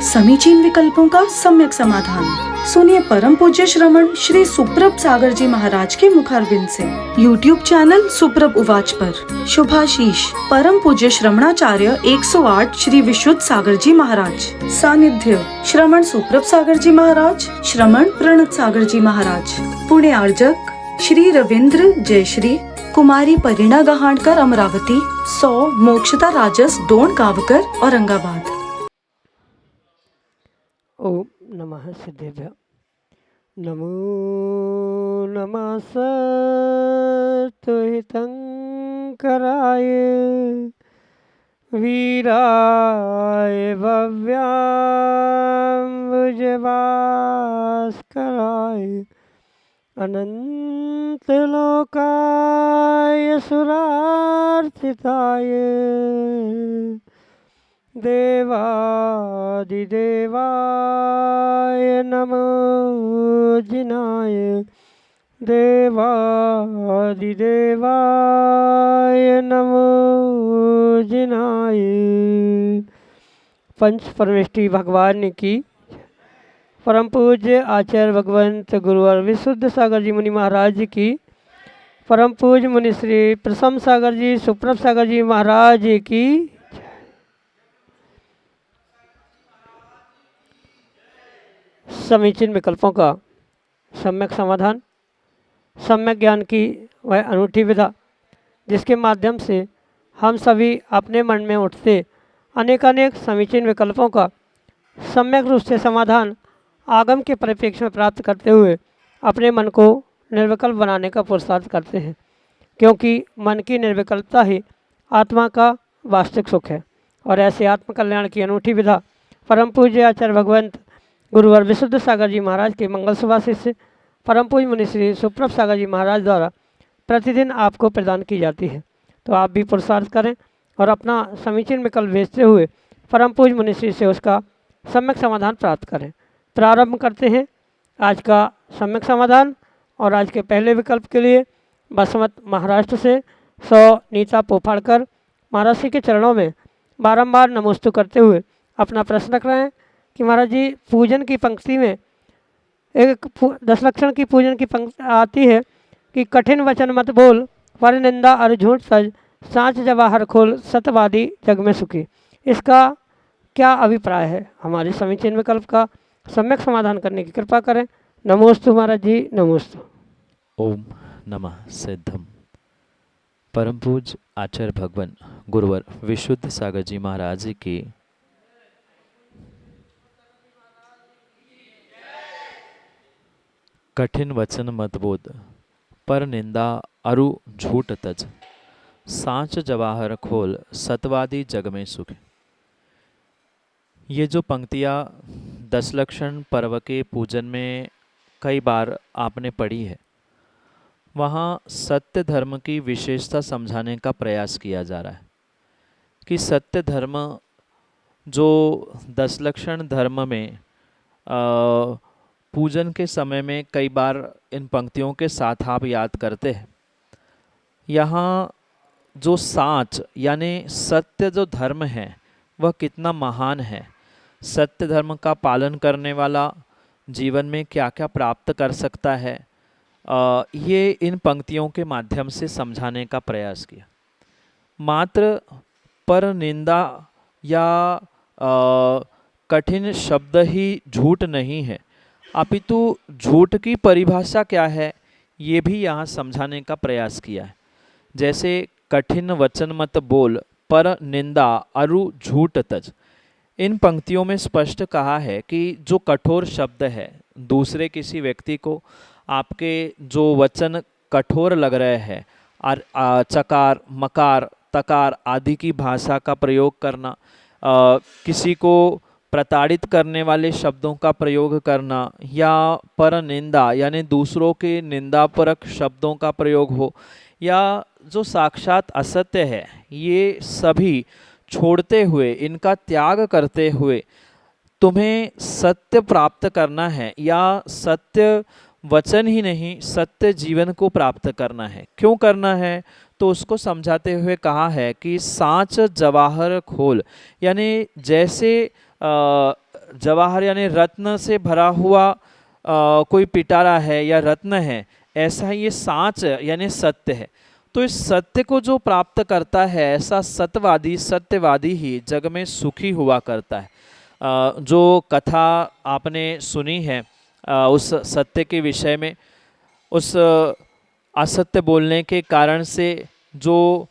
समीचीन विकल्पों का सम्यक समाधान। सुनिए परम पूज्य श्रमण श्री सुप्रभ सागर जी महाराज के मुखारबिंद से YouTube चैनल सुप्रभ उवाच पर शुभाशीष परम पूज्य श्रमणाचार्य 108 श्री विशुद्ध सागर जी महाराज। सानिध्य श्रमण सुप्रभ सागर जी महाराज, श्रमण प्रणत सागर जी महाराज। पुणे आर्जक श्री रविंद्र जयश्री, कुमारी परिणा गहाणकर अमरावती, 100 मोक्षता राजस डोन गावकर औरंगाबाद। ओम नमः सिद्धेभ्य। नमो नमः सत्तुहितंकराय वीराय भव्याम्बुजभास्कराय अनंतलोकाय सुरार्चिताय देवादिदेवाय नमो जिनाय देवादिदेवाय नमो जिनाय। पंच परमेष्टि भगवान की परम पूज्य आचार्य भगवंत गुरुवर विशुद्ध सागर जी मुनि महाराज की, परम पूज्य मुनि श्री प्रसम सागर जी सुप्रभ सागर जी महाराज की। समीचीन विकल्पों का सम्यक समाधान, सम्यक ज्ञान की वह अनूठी विधा जिसके माध्यम से हम सभी अपने मन में उठते अनेकानेक समीचीन विकल्पों का सम्यक रूप से समाधान आगम के परिप्रेक्ष्य में प्राप्त करते हुए अपने मन को निर्विकल्प बनाने का पुरुषार्थ करते हैं, क्योंकि मन की निर्विकल्पता ही आत्मा का वास्तविक सुख है। और ऐसे आत्मकल्याण की अनूठी विधा परम पूज्य आचार्य भगवंत गुरुवर विशुद्ध सागर जी महाराज के मंगल सभा शिष्य परम पूज्य मुनि श्री सुप्रभ सागर जी महाराज द्वारा प्रतिदिन आपको प्रदान की जाती है। तो आप भी पुरुषार्थ करें और अपना समीचीन विकल्प भेजते हुए परम पूज्य मुनि श्री से उसका सम्यक समाधान प्राप्त करें। प्रारंभ करते हैं आज का सम्यक समाधान। और आज के पहले विकल्प के लिए बसमत महाराष्ट्र से 100 नीता पोफाड़कर महाराज जी के चरणों में बारंबार नमोस्तु करते हुए अपना प्रश्न रख रहे हैं कि महाराज जी पूजन की पंक्ति में एक 10 लक्षण की पूजन की पंक्ति आती है कि कठिन वचन मत बोल, पर निंदा और झूठ सज, सांच जवाहर खोल, सतवादी जग में सुखी। इसका क्या अभिप्राय है? हमारे समीचीन विकल्प का सम्यक समाधान करने की कृपा करें। नमोस्तु महाराज जी, नमोस्तु। ओम नमः सिद्धम। परम पूज्य आचार्य भगवान गुरुवर विशुद्ध सागर जी महाराज की कठिन वचन मत बोध, पर निंदा अरु झूठ तज, सांच जवाहर खोल, सतवादी जग में सुख। ये जो पंक्तियाँ 10 लक्षण पर्व के पूजन में कई बार आपने पढ़ी है, वहाँ सत्य धर्म की विशेषता समझाने का प्रयास किया जा रहा है कि सत्य धर्म जो 10 लक्षण धर्म में पूजन के समय में कई बार इन पंक्तियों के साथ आप याद करते हैं। यहाँ जो सांच यानी सत्य जो धर्म है वह कितना महान है, सत्य धर्म का पालन करने वाला जीवन में क्या क्या प्राप्त कर सकता है, ये इन पंक्तियों के माध्यम से समझाने का प्रयास किया। मात्र पर निंदा या कठिन शब्द ही झूठ नहीं है, अपितु झूठ की परिभाषा क्या है ये भी यहाँ समझाने का प्रयास किया है। जैसे कठिन वचन मत बोल, पर निंदा अरु झूठ तज, इन पंक्तियों में स्पष्ट कहा है कि जो कठोर शब्द है, दूसरे किसी व्यक्ति को आपके जो वचन कठोर लग रहे हैं, और चकार मकार तकार आदि की भाषा का प्रयोग करना, किसी को प्रताड़ित करने वाले शब्दों का प्रयोग करना, या पर निंदा यानी दूसरों के निंदापरक शब्दों का प्रयोग हो, या जो साक्षात असत्य है, ये सभी छोड़ते हुए, इनका त्याग करते हुए तुम्हें सत्य प्राप्त करना है, या सत्य वचन ही नहीं सत्य जीवन को प्राप्त करना है। क्यों करना है तो उसको समझाते हुए कहा है कि सांच जवाहर खोल, यानी जैसे जवाहर यानी रत्न से भरा हुआ कोई पिटारा है या रत्न है, ऐसा ही ये सांच यानी सत्य है। तो इस सत्य को जो प्राप्त करता है, ऐसा सत्यवादी ही जग में सुखी हुआ करता है। जो कथा आपने सुनी है उस सत्य के विषय में, उस असत्य बोलने के कारण से जो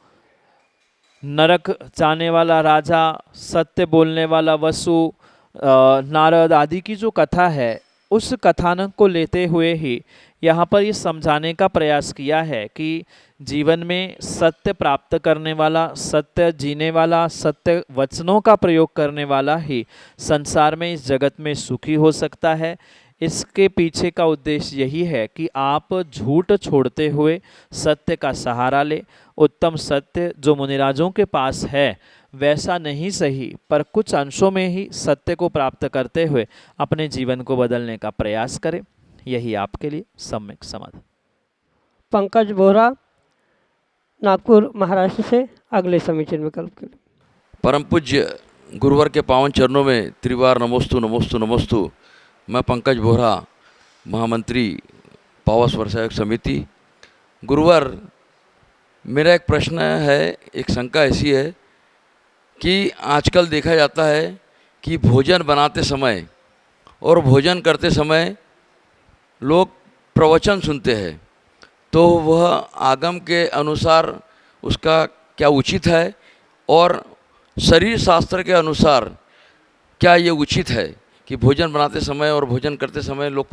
नरक जाने वाला राजा, सत्य बोलने वाला वसु, नारद आदि की जो कथा है, उस कथानक को लेते हुए ही यहाँ पर ये समझाने का प्रयास किया है कि जीवन में सत्य प्राप्त करने वाला, सत्य जीने वाला, सत्य वचनों का प्रयोग करने वाला ही संसार में, इस जगत में सुखी हो सकता है। इसके पीछे का उद्देश्य यही है कि आप झूठ छोड़ते हुए सत्य का सहारा ले। उत्तम सत्य जो मुनिराजों के पास है वैसा नहीं सही, पर कुछ अंशों में ही सत्य को प्राप्त करते हुए अपने जीवन को बदलने का प्रयास करें। यही आपके लिए सम्यक समाधान। पंकज बोहरा, नागपुर, महाराष्ट्र से अगले समीचीन विकल्प के लिए। परम पूज्य गुरुवर के पावन चरणों में त्रिवार नमोस्तु नमोस्तु नमोस्तु। मैं पंकज बोहरा, महामंत्री पावस वर्षायक समिति। गुरुवर, मेरा एक प्रश्न है, एक शंका ऐसी है कि आजकल देखा जाता है कि भोजन बनाते समय और भोजन करते समय लोग प्रवचन सुनते हैं, तो वह आगम के अनुसार उसका क्या उचित है, और शरीर शास्त्र के अनुसार क्या ये उचित है कि भोजन बनाते समय और भोजन करते समय लोग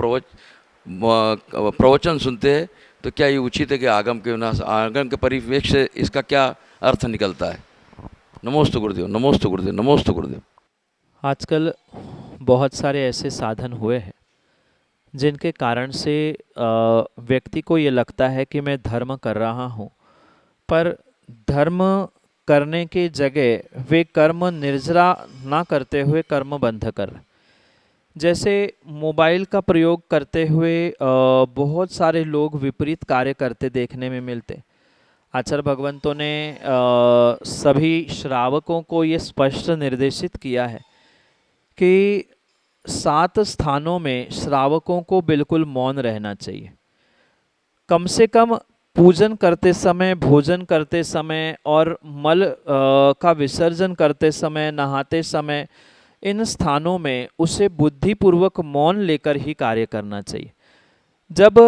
प्रवचन सुनते हैं, तो क्या ये उचित है कि आगम के परिवेश से इसका क्या अर्थ निकलता है? नमोस्तु गुरुदेव, नमोस्तु गुरुदेव, नमोस्तु गुरुदेव। आजकल बहुत सारे ऐसे साधन हुए हैं जिनके कारण से व्यक्ति को ये लगता है कि मैं धर्म कर रहा हूँ, पर धर्म करने के जगह वे कर्म निर्जरा ना करते हुए कर्म बंध कर रहे। जैसे मोबाइल का प्रयोग करते हुए बहुत सारे लोग विपरीत कार्य करते देखने में मिलते। आचार्य भगवंतों ने सभी श्रावकों को ये स्पष्ट निर्देशित किया है कि 7 स्थानों में श्रावकों को बिल्कुल मौन रहना चाहिए। कम से कम पूजन करते समय, भोजन करते समय और मल का विसर्जन करते समय, नहाते समय, इन स्थानों में उसे बुद्धिपूर्वक मौन लेकर ही कार्य करना चाहिए। जब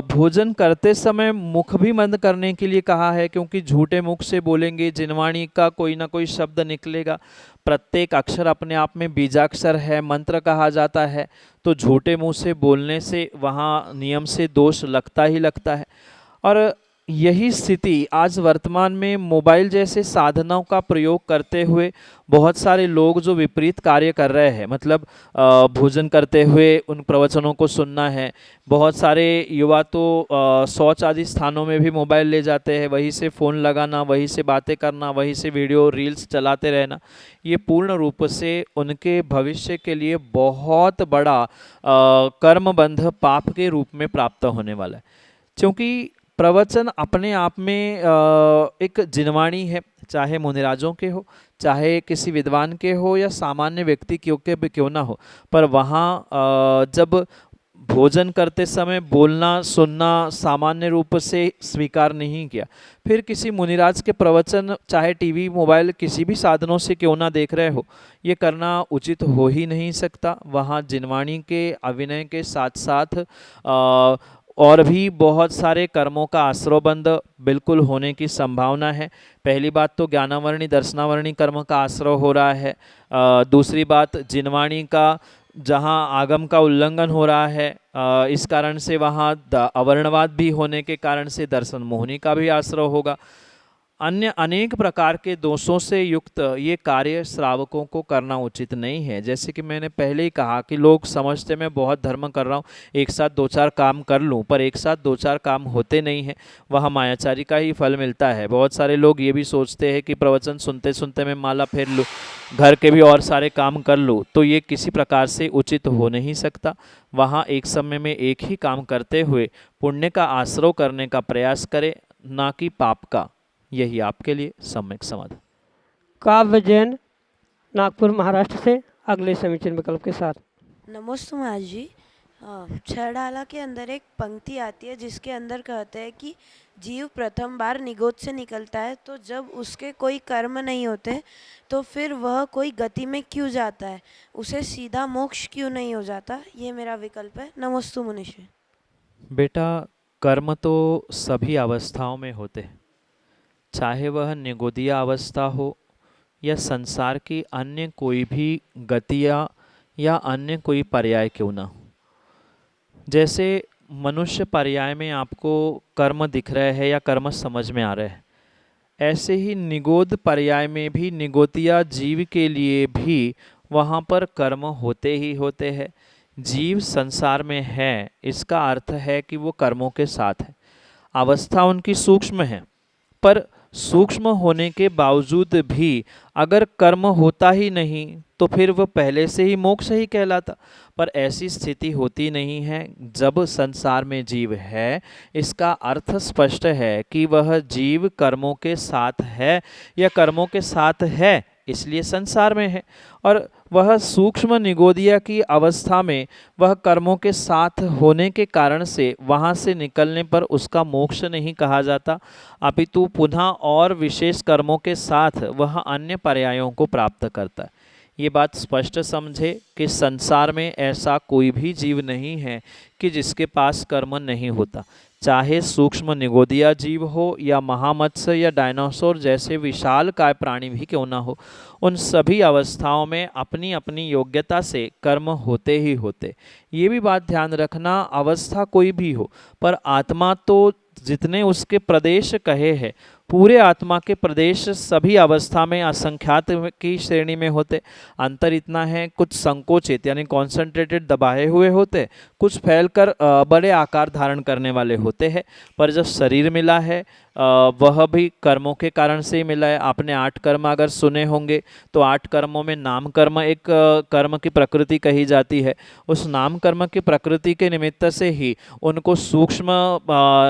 भोजन करते समय मुख भी बंद करने के लिए कहा है, क्योंकि झूठे मुख से बोलेंगे, जिनवाणी का कोई ना कोई शब्द निकलेगा। प्रत्येक अक्षर अपने आप में बीजाक्षर है, मंत्र कहा जाता है, तो झूठे मुंह से बोलने से वहाँ नियम से दोष लगता ही लगता है। और यही स्थिति आज वर्तमान में मोबाइल जैसे साधनों का प्रयोग करते हुए बहुत सारे लोग जो विपरीत कार्य कर रहे हैं, मतलब भोजन करते हुए उन प्रवचनों को सुनना है। बहुत सारे युवा तो शौच आदि स्थानों में भी मोबाइल ले जाते हैं, वहीं से फ़ोन लगाना, वहीं से बातें करना, वहीं से वीडियो रील्स चलाते रहना। ये पूर्ण रूप से उनके भविष्य के लिए बहुत बड़ा कर्मबंध पाप के रूप में प्राप्त होने वाला है। क्योंकि प्रवचन अपने आप में एक जिनवाणी है, चाहे मुनिराजों के हो, चाहे किसी विद्वान के हो या सामान्य व्यक्ति के क्यों ना हो, पर वहाँ जब भोजन करते समय बोलना सुनना सामान्य रूप से स्वीकार नहीं किया, फिर किसी मुनिराज के प्रवचन चाहे टीवी मोबाइल किसी भी साधनों से क्यों ना देख रहे हो, ये करना उचित हो ही नहीं सकता। वहाँ जिनवाणी के अभिनय के साथ साथ और भी बहुत सारे कर्मों का आश्रयबंध बिल्कुल होने की संभावना है। पहली बात तो ज्ञानावरणी दर्शनावरणी कर्म का आश्रय हो रहा है। दूसरी बात जिनवाणी का जहाँ आगम का उल्लंघन हो रहा है, इस कारण से वहाँ अवर्णवाद भी होने के कारण से दर्शन मोहनी का भी आश्रय होगा। अन्य अनेक प्रकार के दोषों से युक्त ये कार्य श्रावकों को करना उचित नहीं है। जैसे कि मैंने पहले ही कहा कि लोग समझते मैं बहुत धर्म कर रहा हूँ, एक साथ 2-4 काम कर लूँ, पर एक साथ 2-4 काम होते नहीं हैं, वह मायाचारी का ही फल मिलता है। बहुत सारे लोग ये भी सोचते हैं कि प्रवचन सुनते सुनते मैं माला फेर लूँ, घर के भी और सारे काम कर लूँ, तो ये किसी प्रकार से उचित हो नहीं सकता। वहाँ एक समय में एक ही काम करते हुए पुण्य का आश्रय करने का प्रयास करें, ना कि पाप का। यही आपके लिए सम्यक समाधान। काव्य जैन, नागपुर महाराष्ट्र से अगले समीचीन विकल्प के साथ। नमस्ते महाराज जी। छह डाला के अंदर एक पंक्ति आती है जिसके अंदर कहते हैं कि जीव प्रथम बार निगोद से निकलता है, तो जब उसके कोई कर्म नहीं होते तो फिर वह कोई गति में क्यों जाता है, उसे सीधा मोक्ष क्यों नहीं हो जाता? ये मेरा विकल्प है। नमस्तु मनुष्य। बेटा, कर्म तो सभी अवस्थाओं में होते हैं, चाहे वह निगोदीय अवस्था हो या संसार की अन्य कोई भी गतियाँ या अन्य कोई पर्याय क्यों ना हो। जैसे मनुष्य पर्याय में आपको कर्म दिख रहे हैं या कर्म समझ में आ रहे हैं, ऐसे ही निगोद पर्याय में भी निगोतिया जीव के लिए भी वहाँ पर कर्म होते ही होते हैं। जीव संसार में है, इसका अर्थ है कि वो कर्मों के साथ है। अवस्था उनकी सूक्ष्म है, पर सूक्ष्म होने के बावजूद भी अगर कर्म होता ही नहीं तो फिर वह पहले से ही मोक्ष ही कहलाता। पर ऐसी स्थिति होती नहीं है। जब संसार में जीव है, इसका अर्थ स्पष्ट है कि वह जीव कर्मों के साथ है या कर्मों के साथ है इसलिए संसार में है, और वह सूक्ष्म निगोदिया की अवस्था में वह कर्मों के साथ होने के कारण से वहाँ से निकलने पर उसका मोक्ष नहीं कहा जाता, अपितु पुनः और विशेष कर्मों के साथ वह अन्य पर्यायों को प्राप्त करता है। ये बात स्पष्ट समझे कि संसार में ऐसा कोई भी जीव नहीं है कि जिसके पास कर्म नहीं होता, चाहे सूक्ष्म निगोदिया जीव हो या महामत्स्य या डायनासोर जैसे विशाल काय प्राणी भी क्यों ना हो। उन सभी अवस्थाओं में अपनी अपनी योग्यता से कर्म होते ही होते। ये भी बात ध्यान रखना, अवस्था कोई भी हो, पर आत्मा तो जितने उसके प्रदेश कहे हैं, पूरे आत्मा के प्रदेश सभी अवस्था में असंख्यात की श्रेणी में होते। अंतर इतना है, कुछ संकोचित यानी कॉन्सेंट्रेटेड दबाए हुए होते, कुछ फैलकर बड़े आकार धारण करने वाले होते हैं। पर जब शरीर मिला है वह भी कर्मों के कारण से ही मिला है। आपने 8 कर्म अगर सुने होंगे तो 8 कर्मों में नाम कर्म एक कर्म की प्रकृति कही जाती है। उस नाम कर्म की प्रकृति के निमित्त से ही उनको सूक्ष्म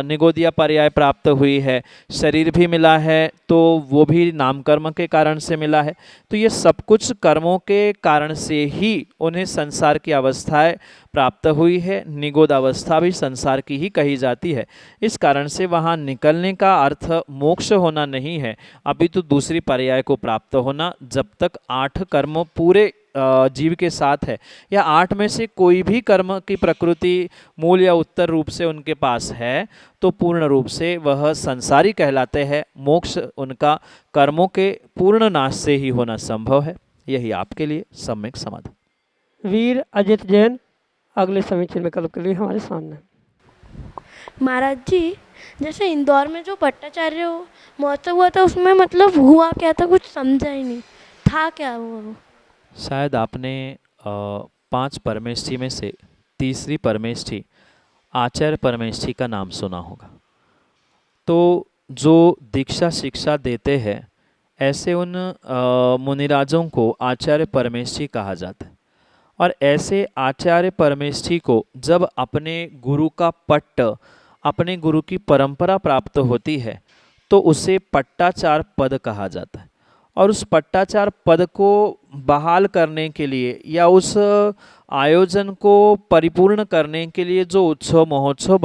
निगोदिया पर्याय प्राप्त हुई है। शरीर भी मिला है तो वो भी नाम कर्म के कारण से मिला है। तो ये सब कुछ कर्मों के कारण से ही उन्हें संसार की अवस्थाएं प्राप्त हुई है। निगोद अवस्था भी संसार की ही कही जाती है। इस कारण से वहाँ निकलने का अर्थ मोक्ष होना नहीं है, अपितु दूसरी पर्याय को प्राप्त होना। जब तक 8 कर्म पूरे जीव के साथ है या 8 में से कोई भी कर्म की प्रकृति मूल या उत्तर रूप से उनके पास है तो पूर्ण रूप से वह संसारी कहलाते हैं। मोक्ष उनका कर्मों के पूर्ण नाश से ही होना संभव है। यही आपके लिए सम्यक समाधान। वीर अजित जैन अगले समीचीन विकल्प के लिए हमारे सामने। महाराज जी, जैसे इंदौर में जो भट्टाचार्य महोत्सव हुआ था उसमें मतलब हुआ क्या था, कुछ समझा ही नहीं था क्या वो। शायद आपने 5 परमेष्ठी में से तीसरी परमेष्ठी आचार्य परमेष्ठी का नाम सुना होगा। तो जो दीक्षा शिक्षा देते हैं ऐसे उन मुनिराजों को आचार्य परमेष्ठी कहा जाता है। और ऐसे आचार्य परमेष्ठी को जब अपने गुरु का पट्ट, अपने गुरु की परंपरा प्राप्त होती है तो उसे पट्टाचार पद कहा जाता है। और उस पट्टाचार पद को बहाल करने के लिए या उस आयोजन को परिपूर्ण करने के लिए जो उत्सव महोत्सव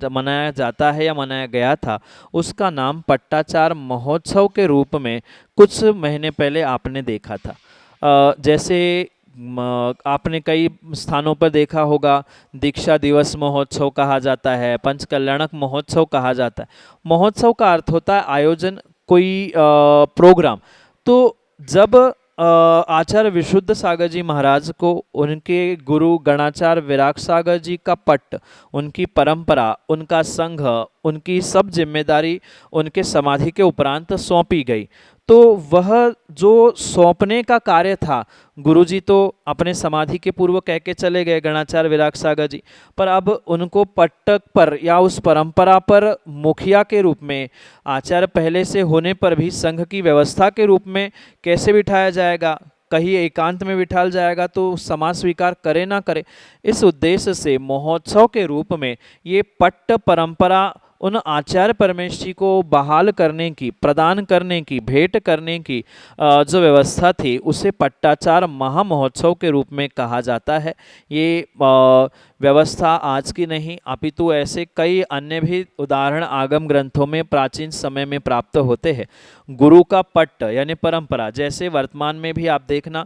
मनाया जाता है या मनाया गया था, उसका नाम पट्टाचार महोत्सव के रूप में कुछ महीने पहले आपने देखा था। जैसे आपने कई स्थानों पर देखा होगा, दीक्षा दिवस महोत्सव कहा जाता है, पंचकल्याणक महोत्सव कहा जाता है। महोत्सव का अर्थ होता है आयोजन, कोई प्रोग्राम। तो जब आचार्य विशुद्ध सागर जी महाराज को उनके गुरु गणाचार्य विराग सागर जी का पट्ट, उनकी परंपरा, उनका संघ, उनकी सब जिम्मेदारी उनके समाधि के उपरांत सौंपी गई, तो वह जो सौंपने का कार्य था, गुरुजी तो अपने समाधि के पूर्व कह के चले गए गणाचार्य विराग सागर जी, पर अब उनको पट्टक पर या उस परंपरा पर मुखिया के रूप में, आचार्य पहले से होने पर भी संघ की व्यवस्था के रूप में कैसे बिठाया जाएगा, कहीं एकांत में बिठाल जाएगा तो समाज स्वीकार करे ना करे। इस उद्देश्य से महोत्सव के रूप में ये पट्ट परंपरा उन आचार्य परमेष्ठी को बहाल करने की, प्रदान करने की, भेंट करने की जो व्यवस्था थी उसे पट्टाचार महामहोत्सव के रूप में कहा जाता है। ये व्यवस्था आज की नहीं अपितु ऐसे कई अन्य भी उदाहरण आगम ग्रंथों में प्राचीन समय में प्राप्त होते हैं। गुरु का पट्ट यानी परंपरा, जैसे वर्तमान में भी आप देखना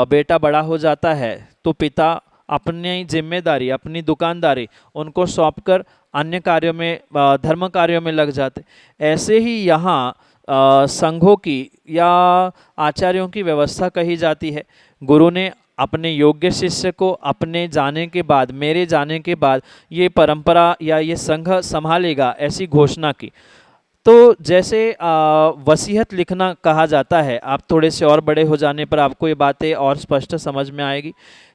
बेटा बड़ा हो जाता है तो पिता अपनी जिम्मेदारी, अपनी दुकानदारी उनको सौंपकर अन्य कार्यों में, धर्म कार्यों में लग जाते। ऐसे ही यहाँ संघों की या आचार्यों की व्यवस्था कही जाती है। गुरु ने अपने योग्य शिष्य को अपने जाने के बाद, मेरे जाने के बाद ये परंपरा या ये संघ संभालेगा ऐसी घोषणा की। तो जैसे वसीयत लिखना कहा जाता है, आप थोड़े से और बड़े हो जाने पर आपको ये बातें और स्पष्ट समझ में आएगी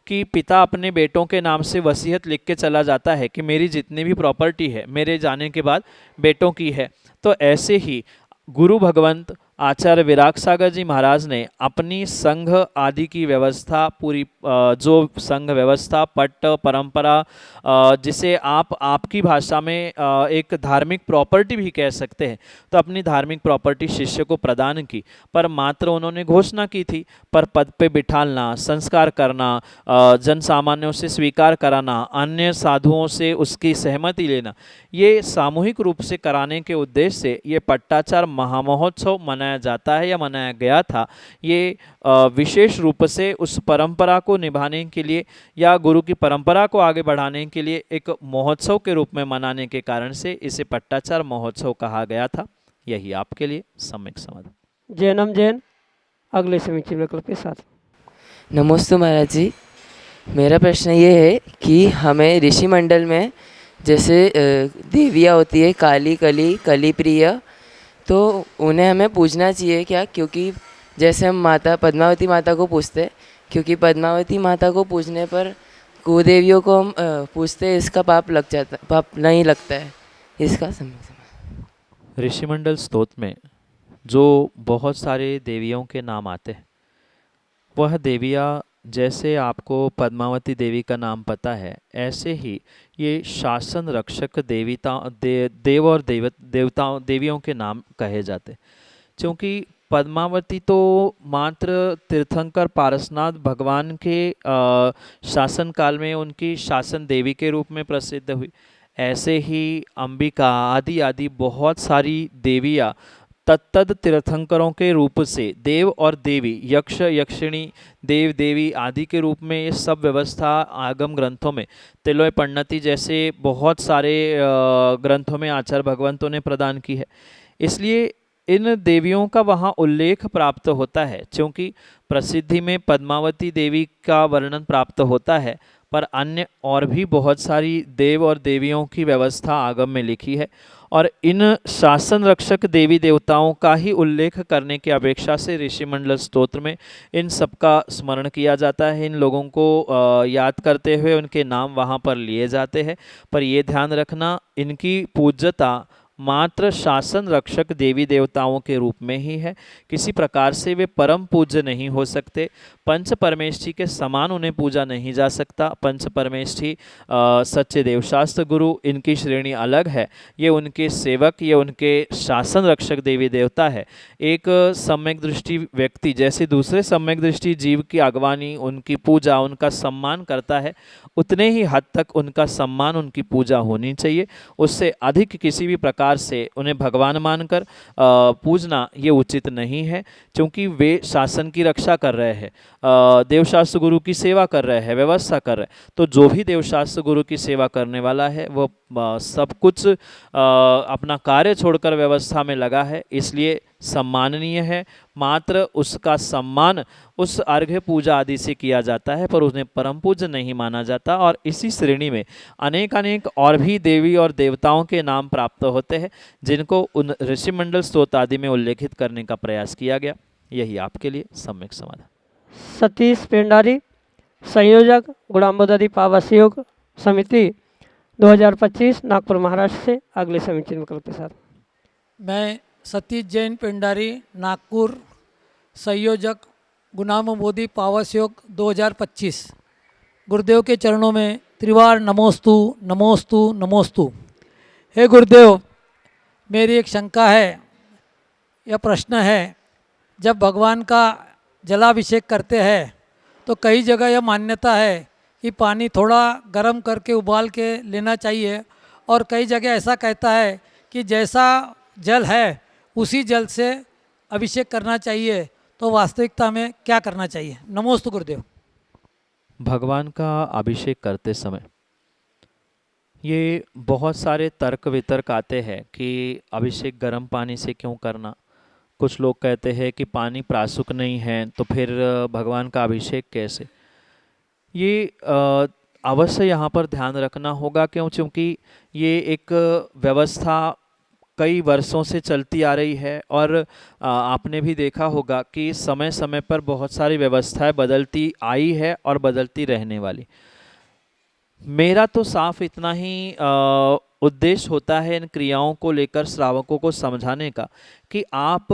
कि पिता अपने बेटों के नाम से वसीयत लिख के चला जाता है कि मेरी जितनी भी प्रॉपर्टी है मेरे जाने के बाद बेटों की है। तो ऐसे ही गुरु भगवंत आचार्य विराग सागर जी महाराज ने अपनी संघ आदि की व्यवस्था पूरी, जो संघ व्यवस्था, पट्ट, परंपरा, जिसे आप आपकी भाषा में एक धार्मिक प्रॉपर्टी भी कह सकते हैं, तो अपनी धार्मिक प्रॉपर्टी शिष्य को प्रदान की। पर मात्र उन्होंने घोषणा की थी, पर पद पे बिठालना, संस्कार करना, जन सामान्यों से स्वीकार कराना, अन्य साधुओं से उसकी सहमति लेना, ये सामूहिक रूप से कराने के उद्देश्य से ये पट्टाचार महामहोत्सव मनाया जाता है या मनाया गया था। ये विशेष रूप से उस परंपरा को निभाने के लिए या गुरु की परंपरा को आगे बढ़ाने के लिए एक महोत्सव के रूप में मनाने के कारण से इसे पट्टाचार महोत्सव कहा गया था। यही आपके लिए सम्यक समाधान। जैनम जैन अगले समीचीन विकल्प के साथ। नमस्ते महाराज जी, मेरा प्रश्न ये है कि हमें ऋषि मंडल में जैसे देवियाँ होती है, काली, कली, कली प्रिय, तो उन्हें हमें पूजना चाहिए क्या? क्योंकि जैसे हम माता पद्मावती माता को पूजते हैं, क्योंकि पद्मावती माता को पूजने पर कुदेवियों को हम पूजते हैं, इसका पाप लग जाता, पाप नहीं लगता है, इसका समझ। ऋषिमंडल स्तोत्र में जो बहुत सारे देवियों के नाम आते हैं, वह देवियाँ, जैसे आपको पद्मावती देवी का नाम पता है, ऐसे ही ये शासन रक्षक देव और देवताओं देवियों के नाम कहे जाते। क्योंकि पद्मावती तो मात्र तीर्थंकर पारसनाथ भगवान के शासन काल में उनकी शासन देवी के रूप में प्रसिद्ध हुई। ऐसे ही अंबिका आदि आदि बहुत सारी देवियाँ तत्तद तीर्थंकरों के रूप से देव और देवी, यक्ष यक्षिणी, देव देवी आदि के रूप में ये सब व्यवस्था आगम ग्रंथों में, तिलोय पण्णति जैसे बहुत सारे ग्रंथों में आचार्य भगवंतों ने प्रदान की है। इसलिए इन देवियों का वहाँ उल्लेख प्राप्त होता है, क्योंकि प्रसिद्धि में पद्मावती देवी का वर्णन प्राप्त होता है, पर अन्य और भी बहुत सारी देव और देवियों की व्यवस्था आगम में लिखी है। और इन शासन रक्षक देवी देवताओं का ही उल्लेख करने की अपेक्षा से ऋषिमंडल स्तोत्र में इन सबका स्मरण किया जाता है। इन लोगों को याद करते हुए उनके नाम वहाँ पर लिए जाते हैं। पर ये ध्यान रखना, इनकी पूज्यता मात्र शासन रक्षक देवी देवताओं के रूप में ही है। किसी प्रकार से वे परम पूज्य नहीं हो सकते। पंच परमेष्ठी के समान उन्हें पूजा नहीं जा सकता। पंच परमेष्ठी सच्चे देवशास्त्र गुरु, इनकी श्रेणी अलग है। ये उनके सेवक, ये उनके शासन रक्षक देवी देवता है। एक सम्यक दृष्टि व्यक्ति जैसे दूसरे सम्यक दृष्टि जीव की अगवानी, उनकी पूजा, उनका सम्मान करता है, उतने ही हद तक उनका सम्मान, उनकी पूजा होनी चाहिए। उससे अधिक किसी भी प्रकार से उन्हें भगवान मानकर पूजना ये उचित नहीं है, क्योंकि वे शासन की रक्षा कर रहे हैं, देवशास्त्र गुरु की सेवा कर रहे हैं, व्यवस्था कर रहे हैं। तो जो भी देवशास्त्र गुरु की सेवा करने वाला है वो सब कुछ अपना कार्य छोड़कर व्यवस्था में लगा है, इसलिए सम्माननीय है। मात्र उसका सम्मान उस अर्घ्य पूजा आदि से किया जाता है, पर उन्हें परम पूज्य नहीं माना जाता। और इसी श्रेणी में अनेक अनेक और भी देवी और देवताओं के नाम प्राप्त होते हैं, जिनको उन ऋषिमंडल स्तोत्र आदि में उल्लेखित करने का प्रयास किया गया। यही आपके लिए सम्यक समाधान। सतीश पेंडारी, संयोजक गुणाम्बोदरी पावस योग समिति 2025 नागपुर महाराष्ट्र से। अगले समीचीन विकल्प के साथ। मैं सतीश जैन पेंडारी, नागपुर, संयोजक गुणाम मोदी पावस योग 2025। गुरुदेव के चरणों में त्रिवार नमोस्तु नमोस्तु नमोस्तु। हे गुरुदेव, मेरी एक शंका है या प्रश्न है, जब भगवान का जलाभिषेक करते हैं तो कई जगह यह मान्यता है कि पानी थोड़ा गर्म करके उबाल के लेना चाहिए, और कई जगह ऐसा कहता है कि जैसा जल है उसी जल से अभिषेक करना चाहिए। तो वास्तविकता में क्या करना चाहिए? नमोस्तु गुरुदेव। भगवान का अभिषेक करते समय ये बहुत सारे तर्क वितर्क आते हैं कि अभिषेक गर्म पानी से क्यों करना। कुछ लोग कहते हैं कि पानी प्रासुक नहीं है तो फिर भगवान का अभिषेक कैसे। ये अवश्य यहाँ पर ध्यान रखना होगा, क्योंकि ये एक व्यवस्था कई वर्षों से चलती आ रही है, और आपने भी देखा होगा कि समय समय पर बहुत सारी व्यवस्थाएं बदलती आई है और बदलती रहने वाली। मेरा तो साफ इतना ही उद्देश्य होता है इन क्रियाओं को लेकर श्रावकों को समझाने का कि आप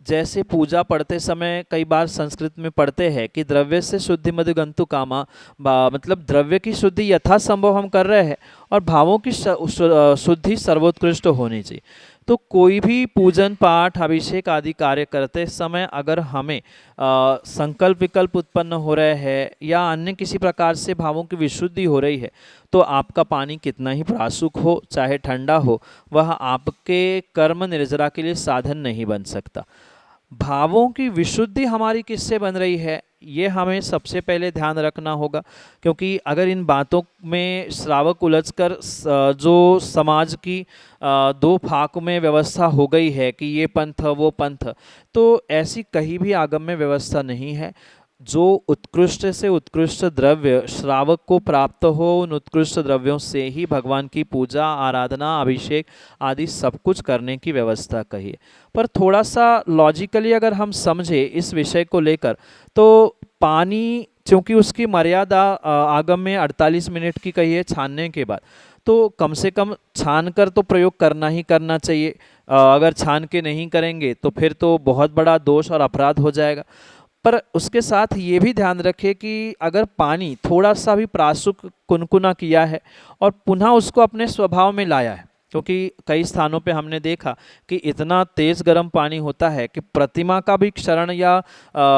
जैसे पूजा पढ़ते समय कई बार संस्कृत में पढ़ते हैं कि द्रव्य से शुद्धि मधुगंतु कामा, मतलब द्रव्य की शुद्धि यथासंभव हम कर रहे हैं और भावों की शुद्धि सर्वोत्कृष्ट होनी चाहिए। तो कोई भी पूजन पाठ अभिषेक आदि कार्य करते समय अगर हमें संकल्प विकल्प उत्पन्न हो रहे हैं या अन्य किसी प्रकार से भावों की विशुद्धि हो रही है, तो आपका पानी कितना ही प्रासुक हो चाहे ठंडा हो, वह आपके कर्म निर्जरा के लिए साधन नहीं बन सकता। भावों की विशुद्धि हमारी किससे बन रही है, ये हमें सबसे पहले ध्यान रखना होगा, क्योंकि अगर इन बातों में श्रावक उलझकर जो समाज की दो फाक में व्यवस्था हो गई है कि ये पंथ वो पंथ, तो ऐसी कहीं भी आगम में व्यवस्था नहीं है। जो उत्कृष्ट से उत्कृष्ट द्रव्य श्रावक को प्राप्त हो, उन उत्कृष्ट द्रव्यों से ही भगवान की पूजा आराधना अभिषेक आदि सब कुछ करने की व्यवस्था कही है। पर थोड़ा सा लॉजिकली अगर हम समझे इस विषय को लेकर, तो पानी चूँकि उसकी मर्यादा आगम में 48 मिनट की कही है छानने के बाद, तो कम से कम छान कर तो प्रयोग करना ही करना चाहिए। अगर छान के नहीं करेंगे तो फिर तो बहुत बड़ा दोष और अपराध हो जाएगा। पर उसके साथ ये भी ध्यान रखें कि अगर पानी थोड़ा सा भी प्रासुक कुनकुना किया है और पुनः उसको अपने स्वभाव में लाया है, क्योंकि कई स्थानों पे हमने देखा कि इतना तेज़ गर्म पानी होता है कि प्रतिमा का भी क्षरण या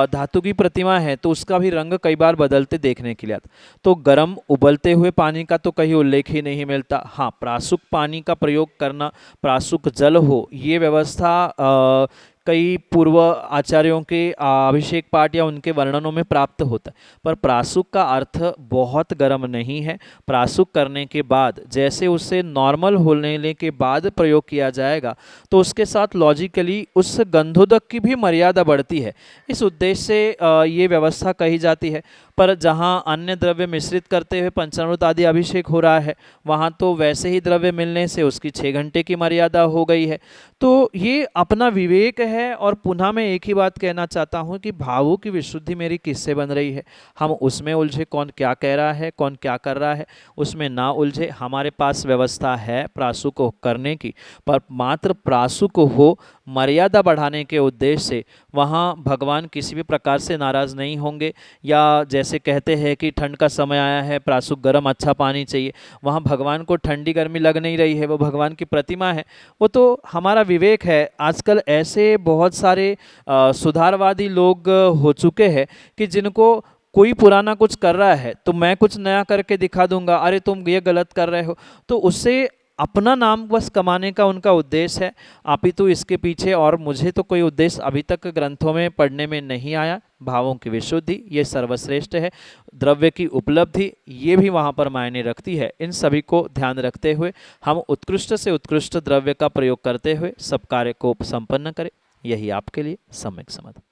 धातु की प्रतिमा है तो उसका भी रंग कई बार बदलते देखने के लिए आता। तो गर्म उबलते हुए पानी का तो कहीं उल्लेख ही नहीं मिलता। हाँ, प्रासुक पानी का प्रयोग करना, प्रासुक जल हो, ये व्यवस्था कई पूर्व आचार्यों के अभिषेक पाठ या उनके वर्णनों में प्राप्त होता है। पर प्रासुक का अर्थ बहुत गर्म नहीं है। प्रासुक करने के बाद जैसे उसे नॉर्मल होने के बाद प्रयोग किया जाएगा तो उसके साथ लॉजिकली उस गंधोदक की भी मर्यादा बढ़ती है। इस उद्देश्य से ये व्यवस्था कही जाती है। पर जहाँ अन्य द्रव्य मिश्रित करते हुए पंचामृत आदि अभिषेक हो रहा है, वहाँ तो वैसे ही द्रव्य मिलने से उसकी 6 घंटे की मर्यादा हो गई है। तो ये अपना विवेक है। और पुनः मैं एक ही बात कहना चाहता हूँ कि भावों की विशुद्धि मेरी किससे बन रही है, हम उसमें उलझे, कौन क्या कह रहा है, कौन क्या कर रहा है, उसमें ना उलझे। हमारे पास व्यवस्था है प्रासुक करने की, पर मात्र प्रासुक हो मर्यादा बढ़ाने के उद्देश्य से वहाँ भगवान किसी भी प्रकार से नाराज़ नहीं होंगे। या जैसे कहते हैं कि ठंड का समय आया है, प्रासुक गर्म अच्छा पानी चाहिए, वहाँ भगवान को ठंडी गर्मी लग नहीं रही है, वो भगवान की प्रतिमा है, वो तो हमारा विवेक है। आजकल ऐसे बहुत सारे सुधारवादी लोग हो चुके हैं कि जिनको कोई पुराना कुछ कर रहा है तो मैं कुछ नया करके दिखा दूंगा, अरे तुम ये गलत कर रहे हो, तो उससे अपना नाम बस कमाने का उनका उद्देश्य है। अपितु इसके पीछे और मुझे तो कोई उद्देश्य अभी तक ग्रंथों में पढ़ने में नहीं आया। भावों की विशुद्धि ये सर्वश्रेष्ठ है, द्रव्य की उपलब्धि ये भी वहाँ पर मायने रखती है। इन सभी को ध्यान रखते हुए हम उत्कृष्ट से उत्कृष्ट द्रव्य का प्रयोग करते हुए सब कार्य को संपन्न करें, यही आपके लिए सम्यक समाधान।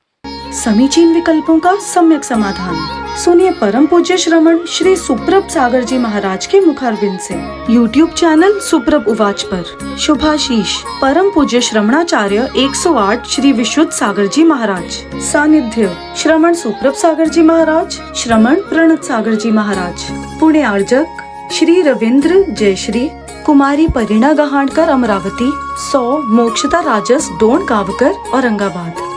समीचीन विकल्पों का सम्यक समाधान सुनिए परम पूज्य श्रमण श्री सुप्रभ सागर जी महाराज के मुखारबिंद से। YouTube चैनल सुप्रभ उवाच पर शुभाशीष परम पूज्य श्रमणाचार्य 108 श्री विशुद्ध सागर जी महाराज। सानिध्य श्रमण सुप्रभ सागर जी महाराज, श्रमण प्रणत सागर जी महाराज। पुणे आर्जक श्री रविंद्र जयश्री, कुमारी परिणा गहाणकर अमरावती, 100 मोक्षता राजस डोन गावकर औरंगाबाद।